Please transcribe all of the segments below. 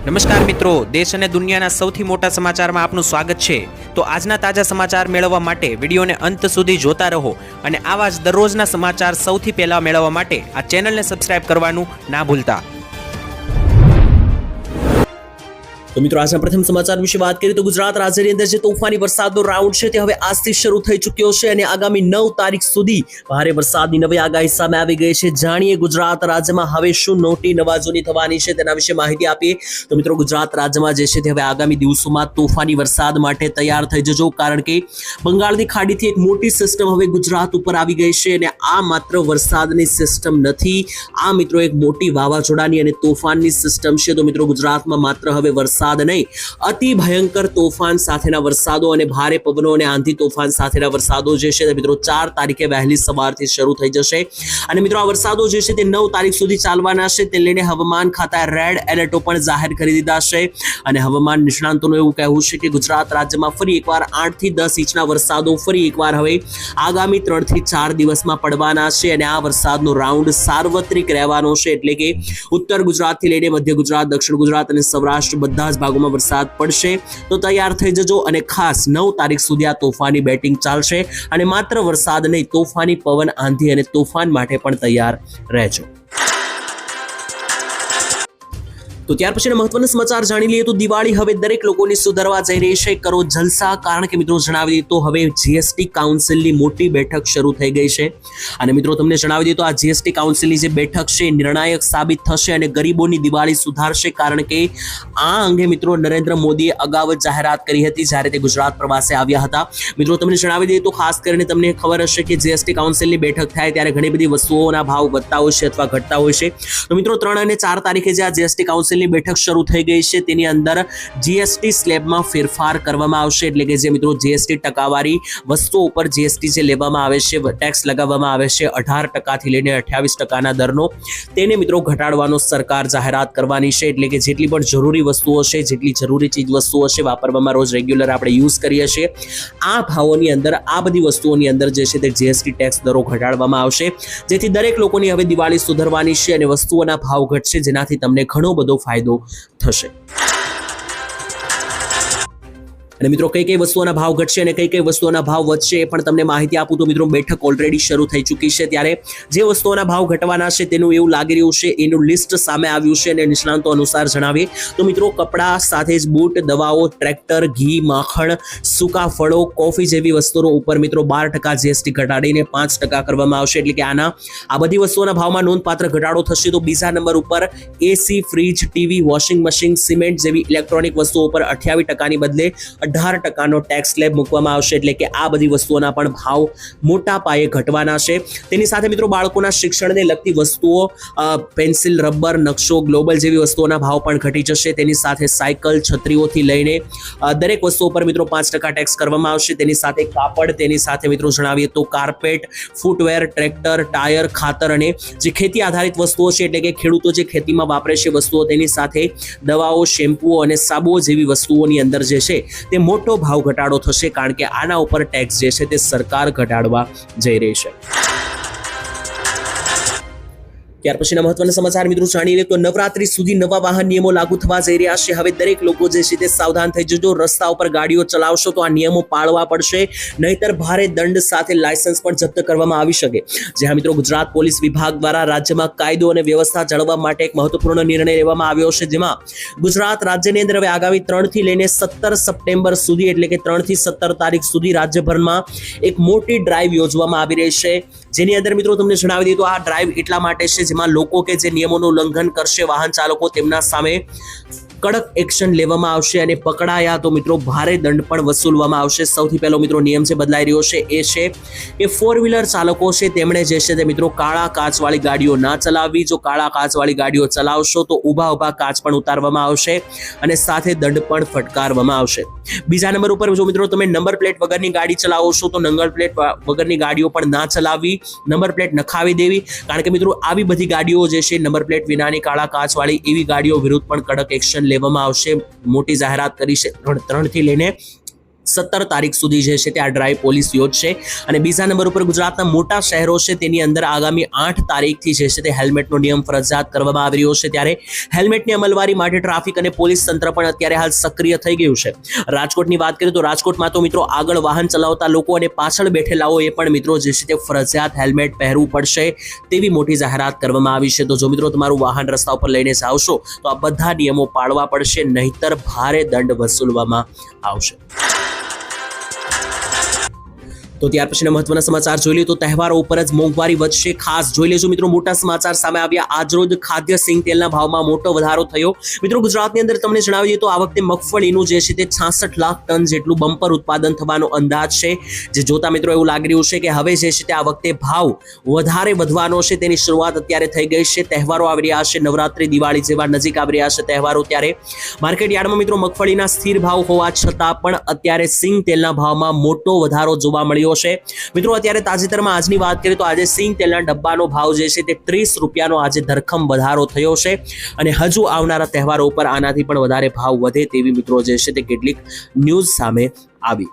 નમસ્કાર મિત્રો, દેશ અને દુનિયાના સૌથી મોટા સમાચારમાં આપનું સ્વાગત છે। તો આજના તાજા સમાચાર મેળવવા માટે વિડીયોને અંત સુધી જોતા રહો અને આવા જ દરરોજના સમાચાર સૌથી પહેલા મેળવવા માટે આ ચેનલને સબસ્ક્રાઇબ કરવાનું ના ભૂલતા। तो मित्रों आज प्रथम समाचार विषय बात करें तो गुजरात राज्यની અંદર જે તોફાની વરસાદનો રાઉન્ડ છે તે હવે આજથી શરૂ થઈ ચૂક્યો છે અને આગામી 9 તારીખ સુધી ભારે વરસાદની નવી આગાહી સામે આવી ગઈ છે। જાણીએ ગુજરાત રાજ્યમાં હવે શું નોટી નવાજોની થવાની છે તેના વિશે માહિતી આપીએ। તો મિત્રો ગુજરાત રાજ્યમાં જે છે તે હવે આગામી દિવસોમાં તોફાની વરસાદ માટે તૈયાર થઈ જજો, કારણ કે બંગાળની ખાડીથી એક મોટી સિસ્ટમ હવે ગુજરાત ઉપર આવી ગઈ છે અને આ માત્ર વરસાદની સિસ્ટમ નથી, આ મિત્રો એક મોટી વાવાઝોડાની અને તોફાનની સિસ્ટમ છે। તો મિત્રો ગુજરાતમાં માત્ર હવે વરસાદ નહીં, અતિ ભયંકર તોફાન સાથેના વરસાદો અને ભારે પવનો અને આંધી તોફાન સાથેના વરસાદો જે છે મિત્રો 4 તારીખે વહેલી સવારથી શરૂ થઈ જશે અને મિત્રો આ વરસાદો જે છે તે 9 તારીખ સુધી ચાલવાના છે। તે લઈને હવામાન ખાતાએ રેડ એલર્ટો પણ જાહેર કરી દીધા છે અને હવામાન નિષ્ણાંતોનું એવું કહેવું છે કે ગુજરાત રાજ્યમાં ફરી એકવાર 8 થી 10 ઇંચના વરસાદો ફરી એકવાર હવે આગામી 3 થી 4 દિવસમાં પડવાના છે અને આ વરસાદનો રાઉન્ડ સાર્વત્રિક રહેવાનો છે, એટલે કે ઉત્તર ગુજરાતથી લઈને મધ્ય ગુજરાત, દક્ષિણ ગુજરાત અને સૌરાષ્ટ્ર બધા ભાગોમાં વરસાદ પડશે। તો તૈયાર થઈ જજો અને ખાસ 9 તારીખ સુધી આ તોફાની બેટિંગ ચાલશે અને માત્ર વરસાદ નહીં, તોફાની પવન, આંધી અને તોફાન માટે પણ તૈયાર રહેજો। તો ત્યાર પછીના મહત્વના સમાચાર જાણી લઈએ તો દિવાળી હવે દરેક લોકોની સુધરવા જઈ રહી છે, કરો જલસા, કારણ કે મિત્રો જણાવી દઈએ તો હવે જીએસટી કાઉન્સિલની મોટી બેઠક શરૂ થઈ ગઈ છે અને મિત્રો તમને જણાવી દઈએ તો આ જીએસટી કાઉન્સિલની જે બેઠક છે નિર્ણાયક સાબિત થશે અને ગરીબોની દિવાળી સુધારશે, કારણ કે આ અંગે મિત્રો નરેન્દ્ર મોદીએ અગાઉ જ જાહેરાત કરી હતી જ્યારે તે ગુજરાત પ્રવાસે આવ્યા હતા। મિત્રો તમને જણાવી દઈએ તો ખાસ કરીને તમને ખબર હશે કે જીએસટી કાઉન્સિલની બેઠક થાય ત્યારે ઘણી બધી વસ્તુઓના ભાવ વધતા હોય છે અથવા ઘટતા હોય છે। તો મિત્રો 3 અને 4 તારીખે જે આ જીએસટી કાઉન્સિલ ની બેઠક શરૂ થઈ ગઈ છે તેની અંદર જીએસટી સ્લેબમાં ફેરફાર કરવામાં આવશે, એટલે કે જે મિત્રો જીએસટી ટકાવારી વસ્તુઓ ઉપર જીએસટી જે લેવામાં આવે છે, ટેક્સ લગાવવામાં આવે છે 18% થી લઈને 28% દરનો, તેને મિત્રો ઘટાડવાનો સરકાર જાહેરાત કરવાની છે, એટલે કે જેટલી પણ જરૂરી વસ્તુઓ છે, જેટલી જરૂરી ચીજ વસ્તુઓ છે, વાપરવામાં રોજ રેગ્યુલર આપણે યુઝ કરીએ છીએ, આ ભાવોની અંદર આ બધી વસ્તુઓની અંદર જે છે તે જીએસટી ટેક્સ દરો ઘટાડવામાં આવશે, જેથી દરેક લોકોની હવે દિવાળી સુધરવાની છે અને વસ્તુઓના ભાવ ઘટશે, જેનાથી તમને ઘણો બધો ફાયદો થશે। અને મિત્રો કઈ વસ્તુઓના ભાવ ઘટશે અને કઈ વસ્તુઓના ભાવ વધશે એ પણ તમને માહિતી આપું તો મિત્રો બેઠક ઓલરેડી શરૂ થઈ ચૂકી છે, ત્યારે જે વસ્તુઓના ભાવ ઘટવાના છે તેનું એવું લાગી રહ્યું છે, એનું લિસ્ટ સામે આવ્યું છે અને નિષ્ણાંતો અનુસાર જણાવીએ તો મિત્રો કપડાં સાથે જ બૂટ, દવાઓ, ટ્રેક્ટર, ઘી, માખણ, સૂકા ફળો, કોફી જેવી વસ્તુઓ ઉપર મિત્રો 12% જીએસટી ઘટાડીને 5% કરવામાં આવશે, એટલે કે આ બધી વસ્તુઓના ભાવમાં નોંધપાત્ર ઘટાડો થશે। તો બીજા નંબર ઉપર AC, fridge, TV, washing machine, cement જેવી ઇલેક્ટ્રોનિક વસ્તુઓ પર 28% ની બદલે 18% ટેક્સ સ્લેબ મૂકવામાં આવશે, એટલે કે આ બધી વસ્તુઓના પણ ભાવ મોટા પાયે ઘટવાના છે। તેની સાથે મિત્રો બાળકોના શિક્ષણને લગતી વસ્તુઓ, પેન્સિલ, રબર, નકશો, ગ્લોબલ જેવી વસ્તુઓના ભાવ પણ ઘટી જશે। તેની સાથે સાયકલ, છત્રીઓથી લઈને દરેક વસ્તુઓ પર મિત્રો 5% ટેક્સ કરવામાં આવશે। તેની સાથે કાપડ, તેની સાથે મિત્રો જણાવીએ તો કાર્પેટ, ફૂટવેર, ટ્રેક્ટર, ટાયર, ખાતર અને જે ખેતી આધારિત વસ્તુઓ છે, એટલે કે ખેડૂતો જે ખેતીમાં વાપરે છે વસ્તુઓ, તેની સાથે દવાઓ, શેમ્પૂઓ અને સાબુઓ જેવી વસ્તુઓની અંદર જે છે તે મોટો ભાવ ઘટાડો થશે, કારણ કે આના ઉપર ટેક્સ જે છે તે સરકાર ઘટાડવા જઈ રહી છે। ત્યાર પછીના મહત્વના સમાચાર મિત્રો જાણી લઈએ તો નવરાત્રી સુધી નવા વાહન નિયમો લાગુ થવા જઈ રહ્યા છે। હવે દરેક લોકો જે છે તે સાવધાન થઈ જજો, રસ્તા ઉપર ગાડીઓ ચલાવશો તો આ નિયમો પાળવા પડશે, નહીતર ભારે દંડ સાથે લાયસન્સ પણ જપ્ત કરવામાં આવી શકે। જે હા મિત્રો ગુજરાત પોલીસ વિભાગ દ્વારા રાજ્યમાં કાયદો અને વ્યવસ્થા જાળવવા માટે એક મહત્વપૂર્ણ નિર્ણય લેવામાં આવ્યો છે, જેમાં ગુજરાત રાજ્યની અંદર હવે આગામી 3 થી લઈને 17 સપ્ટેમ્બર સુધી, એટલે કે 3 થી 17 તારીખ સુધી રાજ્યભરમાં એક મોટી ડ્રાઈવ યોજવામાં આવી રહી છે, જેની અંદર મિત્રો તમને જણાવી દઈએ તો આ ડ્રાઈવ એટલા માટે છે જેમાં લોકો કે જે નિયમોનું ઉલ્લંઘન કરશે, વાહન ચાલકો, તેમના સામે કડક એક્શન લેવામાં આવશે અને પકડાયા તો મિત્રો ભારે દંડ પણ વસૂલવામાં આવશે। સૌથી પહેલો મિત્રો નિયમ જે બદલાઈ રહ્યો છે એ છે કે 4 વ્હીલર ચાલકો છે તેમણે જે છે તે મિત્રો કાળા કાચવાળી ગાડીઓ ના ચલાવવી। જો કાળા કાચવાળી ગાડીઓ ચલાવશો તો ઊભા કાચ પણ ઉતારવામાં આવશે અને સાથે દંડ પણ ફટકારવામાં આવશે। બીજા નંબર ઉપર જો મિત્રો તમે નંબર પ્લેટ વગરની ગાડી ચલાવો છો તો નંબર પ્લેટ વગરની ગાડીઓ પણ ના ચલાવવી, નંબર પ્લેટ નખાવી દેવી, કારણ કે મિત્રો આવી બધી ગાડીઓ જે છે નંબર પ્લેટ વિનાની કાળા કાચવાળી એવી ગાડીઓ વિરુદ્ધ પણ કડક એક્શન લેવામાં આવશે। મોટી જાહેરાત કરી છે 3 થી લઈને 17 તારીખ સુધી જે છે તે આ ડ્રાઈવ પોલીસ યોજશે અને બીજા નંબર ઉપર ગુજરાતના મોટા શહેરો છે તેની અંદર આગામી 8 તારીખથી જે છે તે હેલ્મેટનો નિયમ ફરજિયાત કરવામાં આવી રહ્યો છે ત્યારે હેલ્મેટની અમલવારી માટે ટ્રાફિક અને પોલીસ તંત્ર પણ અત્યારે હાલ સક્રિય થઈ ગયું છે રાજકોટની વાત કરીએ તો રાજકોટમાં તો મિત્રો આગળ વાહન ચલાવતા લોકો અને પાછળ બેઠેલાઓ એ પણ મિત્રો જે છે તે ફરજિયાત હેલ્મેટ પહેરવું પડશે તેવી મોટી જાહેરાત કરવામાં આવી છે તો જો મિત્રો તમારું વાહન રસ્તા ઉપર લઈને જાવશો તો આ બધા નિયમો પાળવા પડશે નહીતર ભારે દંડ વસૂલવામાં આવશે તો ત્યાર પછીના મહત્વના સમાચાર જોઈ લઈએ તો તહેવારો ઉપર જ મોંઘવારી વધશે ખાસ જોઈ લેજો મિત્રો મોટા સમાચાર સામે આવ્યા આજરોજ ખાદ્ય સિંગ તેલના ભાવમાં મોટો વધારો થયો મિત્રો ગુજરાતની અંદર તમને જણાવી દઈએ તો આ વખતે મગફળીનું જે છે તે 66 લાખ ટન જેટલું બમ્પર ઉત્પાદન થવાનો અંદાજ છે જે જોતા મિત્રો એવું લાગી રહ્યું છે કે હવે જે છે તે આ વખતે ભાવ વધારે વધવાનો છે તેની શરૂઆત અત્યારે થઈ ગઈ છે તહેવારો આવી રહ્યા છે નવરાત્રી દિવાળી જેવા નજીક આવી રહ્યા છે તહેવારો ત્યારે માર્કેટ યાર્ડમાં મિત્રો મગફળીના સ્થિર ભાવ હોવા છતાં પણ અત્યારે સિંગ તેલના ભાવમાં મોટો વધારો જોવા મળ્યો છે મિત્રો અત્યારે તાજેતરમાં આજની વાત કરીએ તો આજે સિંગ તેલના ડબ્બાનો ભાવ જે છે તે 30 રૂપિયાનો આજે ધરખમ વધારો થયો છે અને હજુ આવનારા તહેવારો ઉપર આનાથી પણ વધારે ભાવ વધે તેવી મિત્રો જે છે તે કેટલીક ન્યૂઝ સામે આવી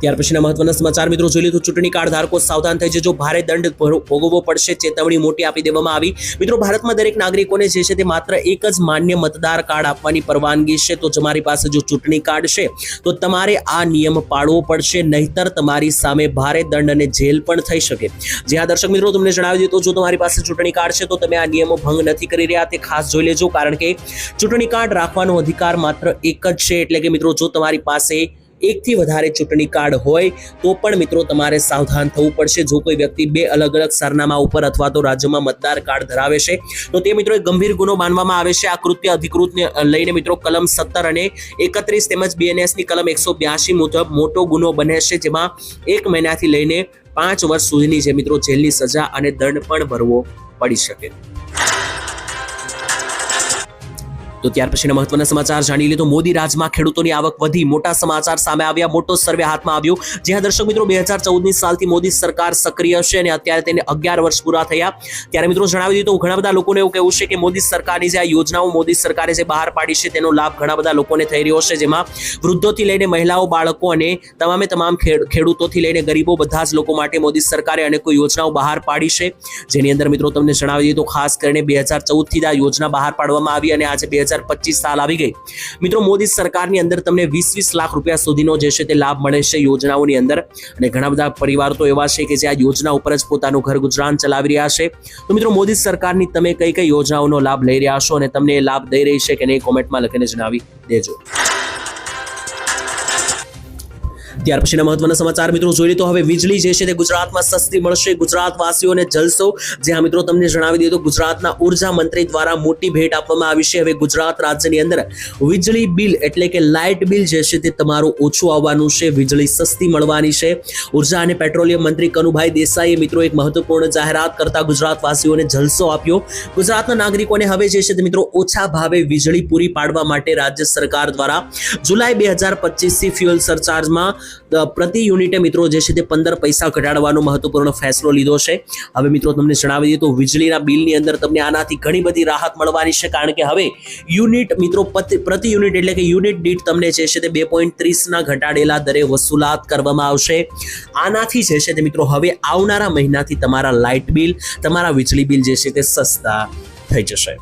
ત્યાર પછીના મહત્વના સમાચાર મિત્રો જોઈ લીધું ચૂંટણી કાર્ડ ધારકો સાવધાન થઈ જજો ભારે દંડ ભોગવવો પડશે ચેતવણી મોટી આપી દેવામાં આવી મિત્રો ભારતમાં દરેક નાગરિકોને જે છે તે માત્ર એક જ માન્ય મતદાર કાર્ડ આપવાની પરવાનગી છે તો તમારી પાસે જો ચૂંટણી કાર્ડ છે તો તમારે આ નિયમ પાળવો પડશે નહીતર તમારી સામે ભારે દંડ અને જેલ પણ થઈ શકે જે આ દર્શક મિત્રો તમને જણાવી દીધું જો તમારી પાસે ચૂંટણી કાર્ડ છે તો તમે આ નિયમો ભંગ નથી કરી રહ્યા તે ખાસ જોઈ લેજો કારણ કે ચૂંટણી કાર્ડ રાખવાનો અધિકાર માત્ર એક જ છે એટલે કે મિત્રો જો તમારી પાસે એકથી વધારે ચૂંટણી કાર્ડ હોય તો પણ મિત્રો તમારે સાવધાન થવું પડશે જો કોઈ વ્યક્તિ બે અલગ અલગ સરનામા ઉપર અથવા તો રાજ્યમાં મતદાર કાર્ડ ધરાવે છે તો તે મિત્રો એક ગંભીર ગુનો માનવામાં આવે છે આ કૃત્ય અધિકૃતને લઈને મિત્રો કલમ 17 અને 31 તેમજ BNS ની કલમ 182 મુજબ મોટો ગુનો બને છે જેમાં 1 મહિનાથી લઈને 5 વર્ષ સુધીની જે મિત્રો જેલની સજા અને દંડ પણ ભરવો પડી શકે તો ત્યાર પછીના મહત્વના સમાચાર જાણી લે તો મોદી રાજમાં ખેડૂતોની આવક વધી મોટા સમાચાર સામે આવ્યા મોટો સર્વે હાથમાં આવ્યો જ્યાં દર્શક મિત્રો 2014ની સાલથી મોદી સરકાર સક્રિય છે અને અત્યારે તેને 11 વર્ષ પૂરા થયા ત્યારે મિત્રો જણાવી દીધું ઘણા બધા લોકોને એવું કહેવું છે કે મોદી સરકારની જે આ યોજનાઓ મોદી સરકારે જે બહાર પાડી છે તેનો લાભ ઘણા બધા લોકોને થઈ રહ્યો છે જેમાં વૃદ્ધોથી લઈને મહિલાઓ બાળકો અને તમામ ખેડૂતોથી લઈને ગરીબો બધા જ લોકો માટે મોદી સરકારે અનેકો યોજનાઓ બહાર પાડી છે જેની અંદર મિત્રો તમને જણાવી દીધું ખાસ કરીને 2014થી આ યોજના બહાર પાડવામાં આવી અને આજે 2025 સાલ આવી ગઈ મિત્રો મોદી સરકારની અંદર તમને 20 લાખ રૂપિયા સુધીનો જે છે તે લાભ મળે છે યોજનાઓની અંદર અને ઘણા બધા પરિવારો તો એવા છે કે જે આ યોજના ઉપર જ પોતાનું ઘર ગુજરાન ચલાવી રહ્યા છે તો મિત્રો મોદી સરકારની તમે કઈ યોજનાઓનો લાભ લઈ રહ્યા છો અને તમને એ લાભ દઈ રહી છે કે નહીં કોમેન્ટમાં લખીને જણાવી દેજો ત્યાર પછીના મહત્વના સમાચાર મિત્રો જોઈએ તો હવે વીજળી જે છે તે ગુજરાતમાં સસ્તી મળશે ગુજરાતવાસીઓને જલસો જ્યાં મિત્રો તમને જણાવી દઈએ તો ગુજરાતના ઉર્જા મંત્રી દ્વારા મોટી ભેટ આપવામાં આવી છે હવે ગુજરાત રાજ્યની અંદર વીજળી બિલ એટલે કે લાઇટ બિલ જે છે તે તમારું ઓછું આવવાનું છે વીજળી સસ્તી મળવાની છે ઉર્જા અને પેટ્રોલિયમ મંત્રી કનુભાઈ દેસાઈએ મિત્રો એક મહત્વપૂર્ણ જાહેરાત કરતા ગુજરાતવાસીઓને જલસો આપ્યો ગુજરાતના નાગરિકોને હવે જે છે તે મિત્રો ઓછા ભાવે વીજળી પૂરી પાડવા માટે રાજ્ય સરકાર દ્વારા જુલાઈ 2025 થી ફ્યુઅલ સરચાર્જમાં પ્રતિ યુનિટે મિત્રો જે છે તે 15 પૈસા ઘટાડવાનો મહત્વપૂર્ણ ફેસલો લીધો છે હવે મિત્રો તમને જણાવી દઈએ તો વીજળીના બિલની અંદર તમને આનાથી ઘણી બધી રાહત મળવાની છે કારણ કે હવે યુનિટ મિત્રો પ્રતિ યુનિટ એટલે કે યુનિટ દીઠ તમને જે છે તે 2.30 ના ઘટાડેલા દરે વસૂલાત કરવામાં આવશે આનાથી જે છે તે મિત્રો હવે આવનારા મહિનાથી તમારા લાઇટ બિલ તમારા વીજળી બિલ જે છે તે સસ્તા થઈ જશે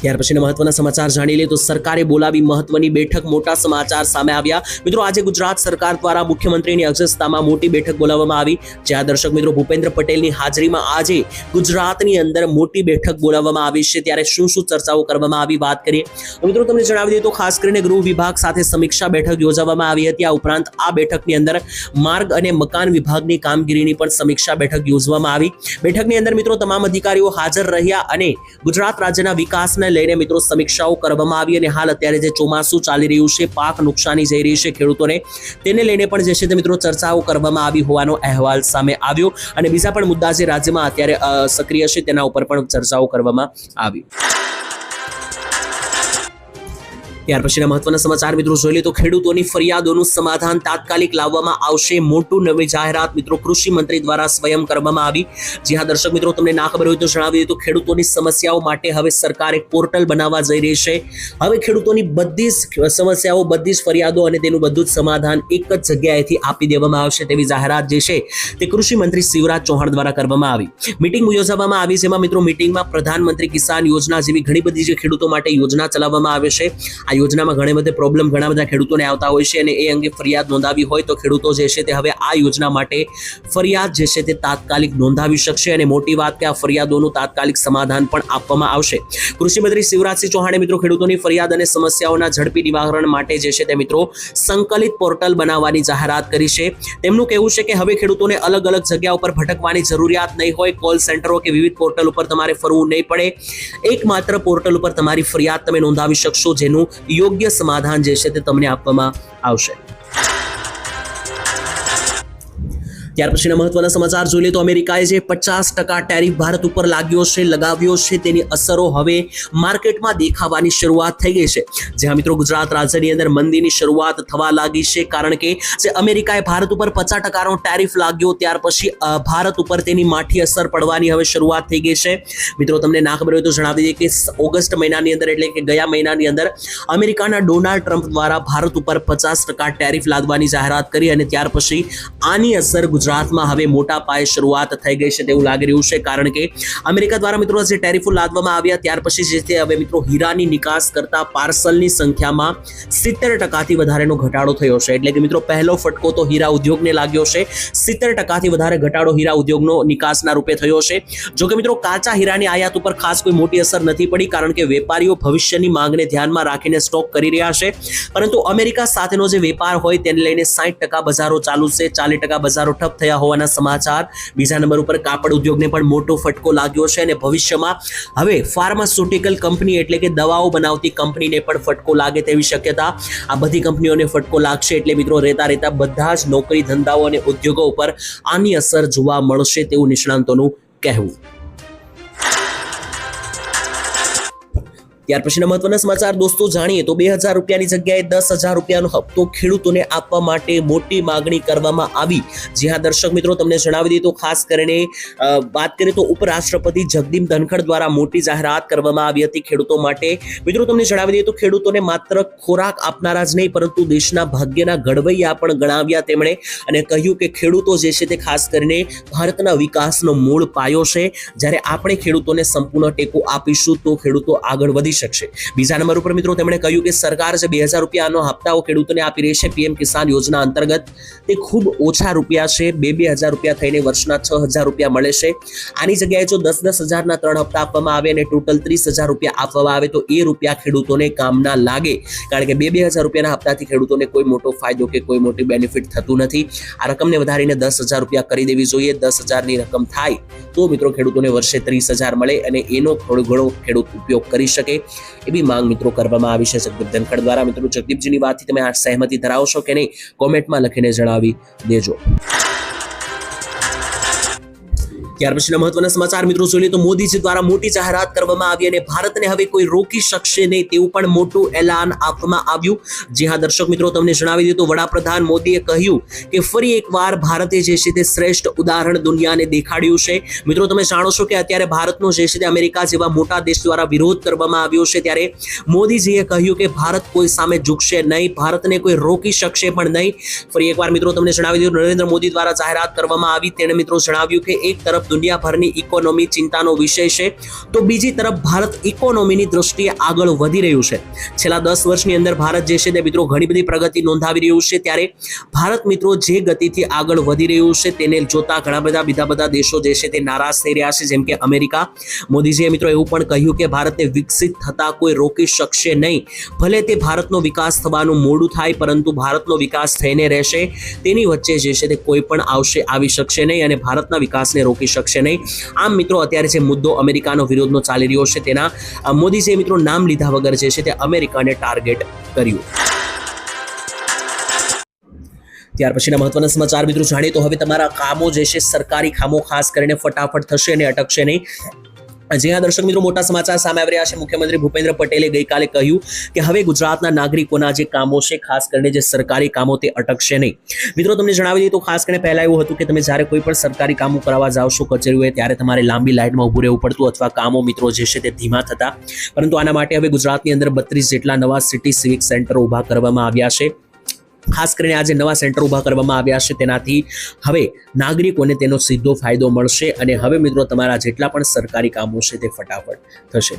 ત્યાર પછીના મહત્વના સમાચાર જાણી લે તો સરકારે બોલાવી મહત્વની બેઠક મોટા સમાચાર સામે આવ્યા મિત્રો આજે ગુજરાત સરકાર દ્વારા મુખ્યમંત્રીની અધ્યક્ષતામાં મોટી બેઠક બોલાવવામાં આવી જ્યાં દર્શક મિત્રો ભૂપેન્દ્ર પટેલની હાજરીમાં આજે ગુજરાતની અંદર મોટી બેઠક બોલાવવામાં આવી છે ત્યારે શું ચર્ચાઓ કરવામાં આવી વાત કરીએ મિત્રો તમને જણાવી દઈએ તો ખાસ કરીને ગૃહ વિભાગ સાથે સમીક્ષા બેઠક યોજવામાં આવી હતી આ ઉપરાંત આ બેઠકની અંદર માર્ગ અને મકાન વિભાગની કામગીરીની પણ સમીક્ષા બેઠક યોજવામાં આવી બેઠકની અંદર મિત્રો તમામ અધિકારીઓ હાજર રહ્યા અને ગુજરાત રાજ્યના વિકાસને લઈને મિત્રો સમીક્ષાઓ કરવામાં આવી અને હાલ અત્યારે જે ચોમાસું ચાલી રહ્યું છે પાક નુકસાની જઈ રહી છે ખેડૂતોને તેને લઈને પણ જે છે તે મિત્રો ચર્ચાઓ કરવામાં આવી હોવાનો અહેવાલ સામે આવ્યો અને બીજા પણ મુદ્દા જે રાજ્યમાં અત્યારે સક્રિય છે તેના ઉપર પણ ચર્ચાઓ કરવામાં આવી ત્યાર પછીના મહત્વના સમાચાર મિત્રો જોઈ લે તો ખેડૂતોની ફરિયાદોનું સમાધાન તાત્કાલિક લાવવામાં આવશે. મોટું નવી જાહેરાત મિત્રો કૃષિ મંત્રી દ્વારા સ્વયં કરવામાં આવી. જી હા દર્શક મિત્રો, તમને ના ખબર હોય તો જણાવી દઈએ તો ખેડૂતોની સમસ્યાઓ માટે હવે સરકાર એક પોર્ટલ બનાવવા જઈ રહી છે. હવે ખેડૂતોની બધી જ સમસ્યાઓ, બધી જ ફરિયાદો અને તેનું બધું જ સમાધાન એક જ જગ્યાએથી આપી દેવામાં આવશે તેવી જાહેરાત જે છે તે કૃષિ મંત્રી શિવરાજ ચૌહાણ દ્વારા કરવામાં આવી. મીટિંગ યોજવામાં આવી, જેમાં મિત્રો મીટિંગમાં પ્રધાનમંત્રી કિસાન યોજના જેવી ઘણી બધી જે ખેડૂતો માટે યોજના ચલાવવામાં આવે છે. આ યોજનામાં ઘણી બધી પ્રોબ્લેમ ઘણા બધા ખેડૂતોને આવતા હોય છે અને એ અંગે ફરિયાદ નોંધાવી હોય તો ખેડૂતો જે છે તે હવે આ યોજના માટે ફરિયાદ જે છે તે તાત્કાલિક નોંધાવી શકશે. અને મોટી વાત કે આ ફરિયાદોનું તાત્કાલિક સમાધાન પણ આપવામાં આવશે. કૃષિ મંત્રી શિવરાજસિંહ ચૌહાણે મિત્રો ખેડૂતોની ફરિયાદ અને સમસ્યાઓના ઝડપી નિવારણ માટે જે છે તે મિત્રો સંકલિત પોર્ટલ બનાવવાની જાહેરાત કરી છે. તેમનું કહેવું છે કે હવે ખેડૂતોને અલગ અલગ જગ્યા ઉપર ભટકવાની જરૂરિયાત નહીં હોય. કોલ સેન્ટરો કે વિવિધ પોર્ટલ ઉપર તમારે ફરવું નહીં પડે. એકમાત્ર પોર્ટલ ઉપર તમારી ફરિયાદ તમે નોંધાવી શકશો, જેનું યોગ્ય સમાધાન જે છે તે તમને આપવામાં આવશે. ત્યાર પછીના મહત્વના સમાચાર જોઈ લે તો અમેરિકાએ જે 50% ટેરિફ ભારત ઉપર લગાવ્યો છે તેની અસરો હવે માર્કેટમાં દેખાવાની શરૂઆત થઈ ગઈ છે. જ્યાં મિત્રો ગુજરાત રાજ્યની અંદર મંદીની શરૂઆત થવા લાગી છે, કારણ કે જે અમેરિકાએ ભારત ઉપર 50%નો ટેરિફ લાગ્યો ત્યાર પછી ભારત ઉપર તેની માઠી અસર પડવાની હવે શરૂઆત થઈ ગઈ છે. મિત્રો તમને ના ખબર હોય તો જણાવી દઈએ કે ઓગસ્ટ મહિનાની અંદર એટલે કે ગયા મહિનાની અંદર અમેરિકાના ડોનાલ્ડ ટ્રમ્પ દ્વારા ભારત ઉપર 50% ટેરિફ લાદવાની જાહેરાત કરી અને ત્યાર પછી આની અસર ગુજરાતમાં હવે મોટા પાયે શરૂઆત થઈ ગઈ છે તેવું લાગી રહ્યું છે. કારણ કે અમેરિકા દ્વારા મિત્રો જે ટેરિફો લાદવામાં આવ્યા ત્યાર પછી જે છે હવે મિત્રો હીરાની નિકાસ કરતા પાર્સલની સંખ્યામાં 70%થી વધારેનો ઘટાડો થયો છે. એટલે કે મિત્રો પહેલો ફટકો તો હીરા ઉદ્યોગને લાગ્યો છે. 70%થી વધારે ઘટાડો હીરા ઉદ્યોગનો નિકાસના રૂપે થયો છે. જો કે મિત્રો કાચા હીરાની આયાત ઉપર ખાસ કોઈ મોટી અસર નથી પડી, કારણ કે વેપારીઓ ભવિષ્યની માંગને ધ્યાનમાં રાખીને સ્ટોક કરી રહ્યા છે. પરંતુ અમેરિકા સાથેનો જે વેપાર હોય તેને લઈને 60% બજારો ચાલુ છે, 40% બજારો ઠપ થયા હોવાના સમાચાર. બીજા નંબર ઉપર કાપડ ઉદ્યોગને પણ મોટો ફટકો લાગ્યો છે અને ભવિષ્યમાં હવે ફાર્માસ્યુટિકલ કંપની એટલે કે દવાઓ બનાવતી કંપનીને પણ ફટકો લાગે તેવી શક્યતા. આ બધી કંપનીઓને ફટકો લાગશે એટલે મિત્રો રહેતા બધા જ નોકરી ધંધાઓ અને ઉદ્યોગો ઉપર આની અસર જોવા મળશે તેવું નિષ્ણાંતોનું કહેવું. ત્યાર પછીના મહત્વના સમાચાર દોસ્તો જાણીએ તો 2000 રૂપિયાની જગ્યાએ 10,000 રૂપિયાનો હપ્તો ખેડૂતોને આપવા માટે મોટી માંગણી કરવામાં આવી. જી હા દર્શક મિત્રો, તમને જણાવી દઈએ તો ખાસ કરીને વાત કરીએ તો ઉપરાષ્ટ્રપતિ જગદીપ ધનખડ દ્વારા મોટી જાહેરાત કરવામાં આવી હતી ખેડૂતો માટે. મિત્રો તમને જણાવી દઈએ તો ખેડૂતોને માત્ર ખોરાક આપનારા જ નહીં પરંતુ દેશના ભાગ્યના ઘડવૈયા પણ ગણાવ્યા તેમણે, અને કહ્યું કે ખેડૂતો જે છે તે ખાસ કરીને ભારતના વિકાસનો મૂળ પાયો છે. જ્યારે આપણે ખેડૂતોને સંપૂર્ણ ટેકો આપીશું તો ખેડૂતો આગળ વધી શકશે. બીજા નંબર ઉપર મિત્રો તેમણે કહ્યું કે સરકાર જે 2000 રૂપિયાનો હપ્તાઓ ખેડૂતોને આપી રહી છે પીએમ કિસાન યોજના અંતર્ગત, તે ખૂબ ઓછા રૂપિયા છે. 2,000 રૂપિયા થઈને વર્ષના 6,000 રૂપિયા મળે છે. આની જગ્યાએ જો 10,000ના 3 હપ્તા આપવામાં આવે અને ટોટલ 30,000 રૂપિયા આપવામાં આવે તો એ રૂપિયા ખેડૂતોને કામના લાગે. કારણ કે 2,000 રૂપિયાના હપ્તાથી ખેડૂતોને કોઈ મોટો ફાયદો કે કોઈ મોટી બેનિફિટ થતું નથી. આ રકમને વધારીને 10,000 રૂપિયા કરી દેવી જોઈએ. 10,000ની રકમ થાય તો મિત્રો ખેડૂતોને વર્ષે 30,000 મળે અને એનો થોડો ઘણો ખેડૂત ઉપયોગ કરી શકે એવી માંગ મિત્રો કરવામાં આવી છે જગદીપ ધનખડ દ્વારા. મિત્રો જગદીપજીની વાતથી તમે આ સહેમતી ધરાવશો કે નહીં, કોમેન્ટમાં લખીને જણાવી દેજો. ત્યાર પછીના મહત્વના સમાચાર મિત્રો જોઈએ તો મોદીજી દ્વારા મોટી જાહેરાત કરવામાં આવી અને ભારતને હવે કોઈ રોકી શકશે નહીં તેવું પણ મોટું એલાન આપવામાં આવ્યું. જી હા દર્શક મિત્રો, તમને જણાવી દઈએ તો વડાપ્રધાન મોદીએ કહ્યું કે ફરી એકવાર ભારતે જે છે તે શ્રેષ્ઠ ઉદાહરણ દુનિયાને દેખાડ્યું છે. મિત્રો તમે જાણો છો કે અત્યારે ભારતનો જે છે તે અમેરિકા જેવા મોટા દેશ દ્વારા વિરોધ કરવામાં આવ્યો છે, ત્યારે મોદીજીએ કહ્યું કે ભારત કોઈ સામે ઝૂકશે નહીં, ભારતને કોઈ રોકી શકશે પણ નહીં. ફરી એકવાર મિત્રો તમને જણાવી દઉં, નરેન્દ્ર મોદી દ્વારા જાહેરાત કરવામાં આવી. તેણે મિત્રો જણાવ્યું કે એક તરફ દુનિયાભરની ઇકોનોમી ચિંતાનો વિષય છે તો બીજી તરફ ભારત ઇકોનોમીની દ્રષ્ટિએ આગળ વધી રહ્યું છે. છેલ્લા 10 વર્ષની અંદર ભારત જે છે તે મિત્રો ઘણી બધી પ્રગતિ નોંધાવી રહ્યું છે. ત્યારે ભારત મિત્રો જે ગતિથી આગળ વધી રહ્યું છે તેને જોતા ઘણા બધા દેશો જે છે તે નારાજ થઈ રહ્યા છે, જેમ કે અમેરિકા. મોદીજીએ મિત્રો એવું પણ કહ્યું કે ભારતને વિકસિત થતા કોઈ રોકી શકશે નહીં. ભલે તે ભારતનો વિકાસ થવાનું મોડું થાય પરંતુ ભારતનો વિકાસ થઈને રહેશે. તેની વચ્ચે જે છે તે કોઈ પણ આવી શકશે નહીં અને ભારતના વિકાસને રોકી શકશે નહીં. આમ મિત્રો અત્યારે જે મુદ્દો અમેરિકાનો વિરોધનો ચાલી રહ્યો છે તેના મોદીજીએ મિત્રો નામ લીધા વગર જે છે તે અમેરિકાને ટાર્ગેટ કર્યું. ત્યાર પછીના મહત્વના સમાચાર મિત્રો જાણીએ તો હવે તમારા કામો જે છે સરકારી કામો ખાસ કરીને ફટાફટ થશે અને અટકશે નહીં. જી હા દર્શક મિત્રો, મોટા સમાચાર સામે આવી રહ્યા છે. મુખ્યમંત્રી ભૂપેન્દ્ર પટેલે ગઈકાલે કહ્યું કે હવે ગુજરાતના નાગરિકોના જે કામો છે, ખાસ કરીને જે સરકારી કામો, તે અટકશે નહીં. મિત્રો તમને જણાવી દઈએ તો ખાસ કરીને પહેલા એવું હતું કે તમે જ્યારે કોઈ પણ સરકારી કામો કરાવવા જાઓ છો કચેરીઓએ, ત્યારે તમારે લાંબી લાઇનમાં ઊભું રહેવું પડતું અથવા કામો મિત્રો જે છે તે ધીમા થતા. પરંતુ આના માટે હવે ગુજરાતની અંદર 32 જેટલા નવા સિટી સિવિક સેન્ટરો ઊભા કરવામાં આવ્યા છે. ખાસ કરીને આજે નવા સેન્ટર ઊભા કરવામાં આવ્યા છે, તેનાથી હવે નાગરિકોને તેનો સીધો ફાયદો મળશે અને હવે મિત્રો તમારા જેટલા પણ સરકારી કામો છે તે ફટાફટ થશે.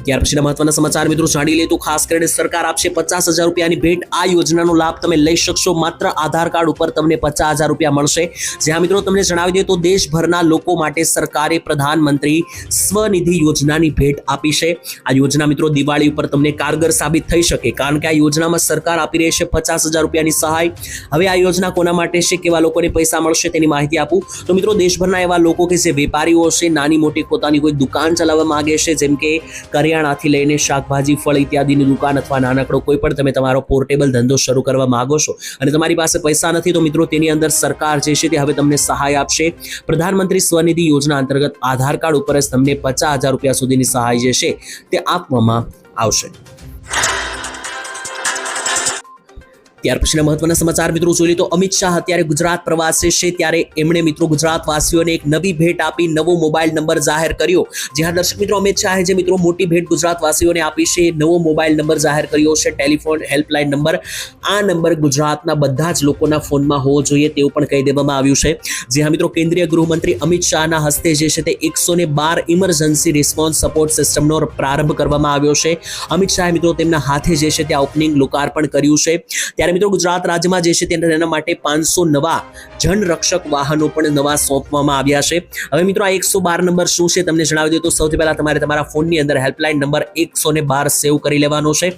ત્યાર પછીના મહત્વના સમાચાર મિત્રો જાણી લઈએ તો ખાસ કરીને સરકાર આપશે 50,000 રૂપિયાની ભેટ. આ યોજનાનો લાભ તમે લઈ શકશો. માત્ર આધાર કાર્ડ ઉપર તમને 50,000 રૂપિયા મળશે. જ્યાં મિત્રો તમને જણાવી દઈએ તો દેશભરના લોકો માટે સરકારે પ્રધાનમંત્રી સ્વનિધિ યોજનાની ભેટ આપી છે. આ યોજના મિત્રો દિવાળી ઉપર તમને કારગર સાબિત થઈ શકે, કારણ કે આ યોજનામાં સરકાર આપી રહી છે 50,000 રૂપિયાની સહાય. હવે આ યોજના કોના માટે છે, કેવા લોકોને પૈસા મળશે તેની માહિતી આપું તો મિત્રો દેશભરના એવા લોકો કે જે વેપારીઓ છે, નાની મોટી પોતાની કોઈ દુકાન ચલાવવા માંગે છે, જેમ કે કરિયાણાથી લઈને શાકભાજી, ફળ ઇત્યાદિની દુકાન અથવા નાનકડો કોઈ પણ તમે તમારો પોર્ટેબલ ધંધો શરૂ કરવા માંગો છો અને તમારી પાસે પૈસા નથી, તો મિત્રો તેની અંદર સરકાર જે છે તે હવે તમને સહાય આપશે. પ્રધાનમંત્રી સ્વનિધિ યોજના અંતર્ગત આધાર કાર્ડ ઉપર જ તમને 50,000 રૂપિયા સુધીની સહાય જે છે તે આપવામાં આવશે. ત્યાર પછીના મહત્વના સમાચાર મિત્રો જોઈએ તો અમિત શાહ અત્યારે ગુજરાત પ્રવાસે છે, ત્યારે એમણે મિત્રો ગુજરાતવાસીઓને એક નવી ભેટ આપી, નવો મોબાઈલ નંબર જાહેર કર્યો. જ્યાં દર્શક મિત્રો અમિત શાહે જે મિત્રો મોટી ભેટ ગુજરાતવાસીઓને આપી છે, નવો મોબાઈલ નંબર જાહેર કર્યો છે, ટેલિફોન હેલ્પલાઇન નંબર. આ નંબર ગુજરાતના બધા જ લોકોના ફોનમાં હોવો જોઈએ તેવું પણ કહી દેવામાં આવ્યું છે. જ્યાં મિત્રો કેન્દ્રીય ગૃહમંત્રી અમિત શાહના હસ્તે જે છે તે 112 ઇમરજન્સી રિસ્પોન્સ સપોર્ટ સિસ્ટમનો પ્રારંભ કરવામાં આવ્યો છે. અમિત શાહે મિત્રો તેમના હાથે જે છે તે ઓપનિંગ લોકાર્પણ કર્યું છે. ત્યારે મિત્રો ગુજરાત રાજ્યમાં જે છે તેના માટે 500 નવા જનરક્ષક વાહનો પણ નવા સોંપવામાં આવ્યા છે. હવે મિત્રો આ 112 નંબર શું છે તમને જણાવી દઉં તો સૌથી પહેલા તમારે તમારા ફોનની અંદર હેલ્પલાઇન નંબર 112 સેવ કરી લેવાનો છે.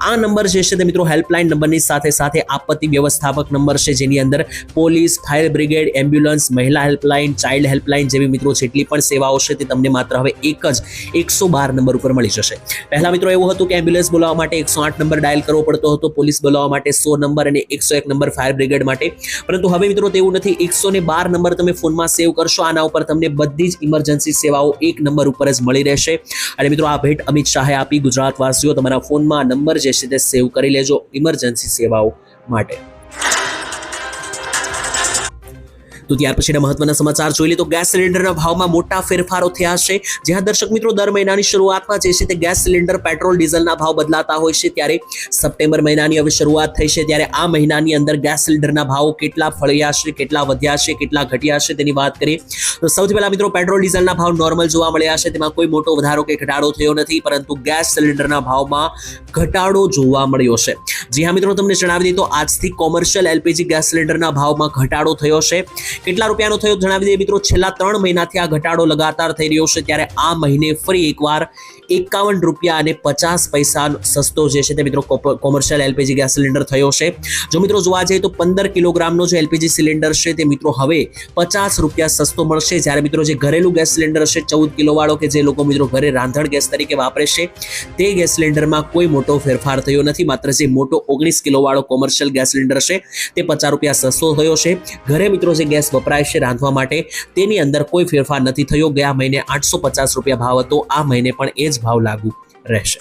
આ નંબર જે છે તે મિત્રો હેલ્પલાઇન નંબરની સાથે સાથે આપત્તિ વ્યવસ્થાપક નંબર છે, જેની અંદર પોલીસ, ફાયર બ્રિગેડ, એમ્બ્યુલન્સ, મહિલા હેલ્પલાઇન, ચાઇલ્ડ હેલ્પલાઇન જેવી મિત્રો જેટલી પણ સેવાઓ છે તે તમને માત્ર હવે એક જ 112 નંબર ઉપર મળી જશે. પહેલા મિત્રો એવું હતું કે એમ્બ્યુલન્સ બોલાવવા માટે 108 નંબર ડાયલ કરવો પડતો હતો, પોલીસ બોલાવવા માટે 100 નંબર અને 101 નંબર ફાયર બ્રિગેડ માટે. પરંતુ હવે મિત્રો તેવું નથી. 112 નંબર તમે ફોનમાં સેવ કરશો, આના ઉપર તમને બધી જ ઇમરજન્સી સેવાઓ એક નંબર ઉપર જ મળી રહેશે. અને મિત્રો આ ભેટ અમિત શાહે આપી. ગુજરાતવાસીઓ તમારા ફોનમાં નંબર જે છે તે સેવ કરી લેજો ઇમરજન્સી સેવાઓ માટે. તો ત્યાર પછીના મહત્વના સમાચાર જોઈ લે તો ગેસ સિલિન્ડરના ભાવમાં મોટા ફેરફારો થયા છે. જ્યાં દર્શક મિત્રો દર મહિનાની શરૂઆતમાં જે છે તે ગેસ સિલિન્ડર, પેટ્રોલ, ડીઝલના ભાવ બદલાતા હોય છે, ત્યારે સપ્ટેમ્બર મહિનાની હવે શરૂઆત થઈ છે, ત્યારે આ મહિનાની અંદર ગેસ સિલિન્ડરના ભાવ કેટલા ફળ્યા છે, કેટલા વધ્યા છે, કેટલા ઘટ્યા છે તેની વાત કરીએ તો સૌથી પહેલા મિત્રો પેટ્રોલ ડીઝલના ભાવ નોર્મલ જોવા મળ્યા છે. તેમાં કોઈ મોટો વધારો કે ઘટાડો થયો નથી, પરંતુ ગેસ સિલિન્ડરના ભાવમાં ઘટાડો જોવા મળ્યો છે. જી હા મિત્રો, તમને જણાવી દઈએ તો આજથી કોમર્શિયલ એલપીજી ગેસ સિલિન્ડરના ભાવમાં ઘટાડો થયો છે. કેટલા રૂપિયાનો થયો જણાવી દઈએ મિત્રો. છેલ્લા 3 મહિનાથી આ ઘટાડો લગાતાર થઈ રહ્યો છે, ત્યારે આ મહિને ફરી એકવાર 51 રૂપિયા અને 50 પૈસા સસ્તો જે છે તે મિત્રો કોમર્શિયલ એલપીજી ગેસ સિલિન્ડર થયો છે. જો મિત્રો જોવા જઈએ તો 15 કિલોગ્રામનો જે એલપીજી સિલિન્ડર છે તે મિત્રો હવે 50 રૂપિયા સસ્તો મળશે. જ્યારે મિત્રો જે ઘરેલું ગેસ સિલિન્ડર છે 14 કિલો વાળો કે જે લોકો મિત્રો ઘરે રાંધણ ગેસ તરીકે વાપરે છે, તે ગેસ સિલિન્ડરમાં કોઈ મોટો ફેરફાર થયો નથી. માત્ર જે મોટો 19 કિલો વાળો કોમર્શિયલ ગેસ સિલિન્ડર છે તે 50 રૂપિયા સસ્તો થયો છે. ઘરે મિત્રો જે ગેસ વપરાય છે રાંધવા માટે તેની અંદર કોઈ ફેરફાર નથી થયો. ગયા મહિને 850 રૂપિયા ભાવ હતો, આ મહિને પણ એ જ ભાવ લાગુ રહેશે.